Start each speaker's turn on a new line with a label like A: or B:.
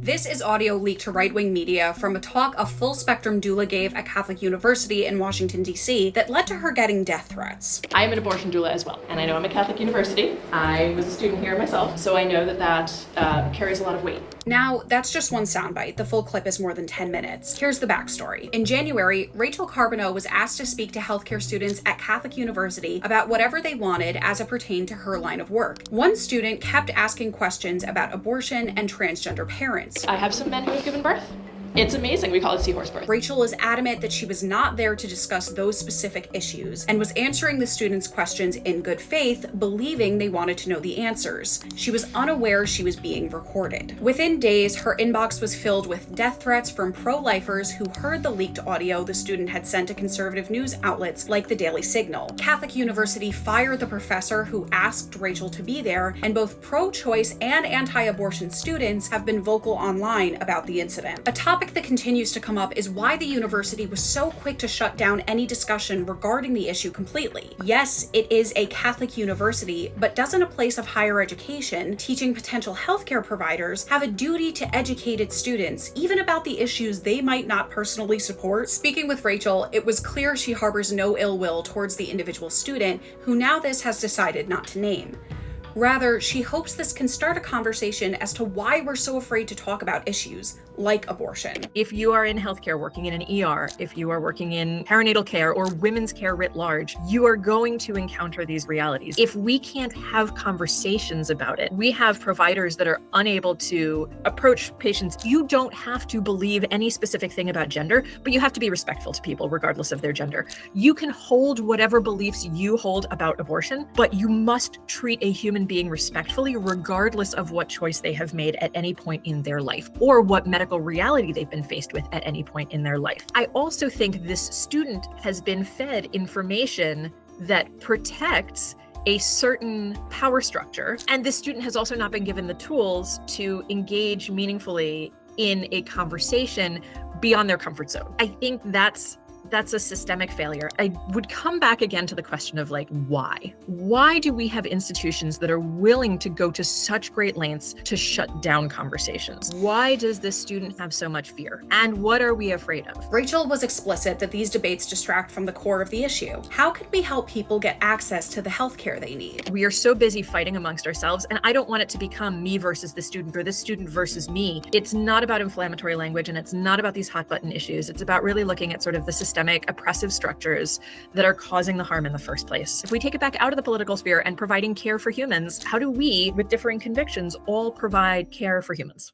A: This is audio leaked to right-wing media from a talk a full-spectrum doula gave at Catholic University in Washington, D.C. that led to her getting death threats.
B: I am an abortion doula as well, and I know I'm at Catholic University. I was a student here myself, so I know that carries a lot of weight.
A: Now, that's just one soundbite. The full clip is more than 10 minutes. Here's the backstory. In January, Rachel Carbonneau was asked to speak to healthcare students at Catholic University about whatever they wanted as it pertained to her line of work. One student kept asking questions about abortion and transgender parents.
B: I have some men who have given birth. It's amazing. We call it seahorse birth.
A: Rachel is adamant that she was not there to discuss those specific issues and was answering the students' questions in good faith, believing they wanted to know the answers. She was unaware she was being recorded. Within days, her inbox was filled with death threats from pro-lifers who heard the leaked audio the student had sent to conservative news outlets like the Daily Signal. Catholic University fired the professor who asked Rachel to be there, and both pro-choice and anti-abortion students have been vocal online about the incident. A topic that continues to come up is why the university was so quick to shut down any discussion regarding the issue completely. Yes, it is a Catholic university, but doesn't a place of higher education, teaching potential healthcare providers, have a duty to educate its students, even about the issues they might not personally support? Speaking with Rachel, it was clear she harbors no ill will towards the individual student, who NowThis has decided not to name. Rather, she hopes this can start a conversation as to why we're so afraid to talk about issues like abortion.
C: If you are in healthcare working in an ER, if you are working in perinatal care or women's care writ large, you are going to encounter these realities. If we can't have conversations about it, we have providers that are unable to approach patients. You don't have to believe any specific thing about gender, but you have to be respectful to people regardless of their gender. You can hold whatever beliefs you hold about abortion, but you must treat a human being respectfully regardless of what choice they have made at any point in their life or what medical reality they've been faced with at any point in their life. I also think this student has been fed information that protects a certain power structure, and this student has also not been given the tools to engage meaningfully in a conversation beyond their comfort zone. I think that's a systemic failure. I would come back again to the question of why? Why do we have institutions that are willing to go to such great lengths to shut down conversations? Why does this student have so much fear? And what are we afraid of?
A: Rachel was explicit that these debates distract from the core of the issue. How can we help people get access to the healthcare they need?
C: We are so busy fighting amongst ourselves, and I don't want it to become me versus the student or this student versus me. It's not about inflammatory language, and it's not about these hot button issues. It's about really looking at sort of the systemic oppressive structures that are causing the harm in the first place. If we take it back out of the political sphere and providing care for humans, how do we, with differing convictions, all provide care for humans?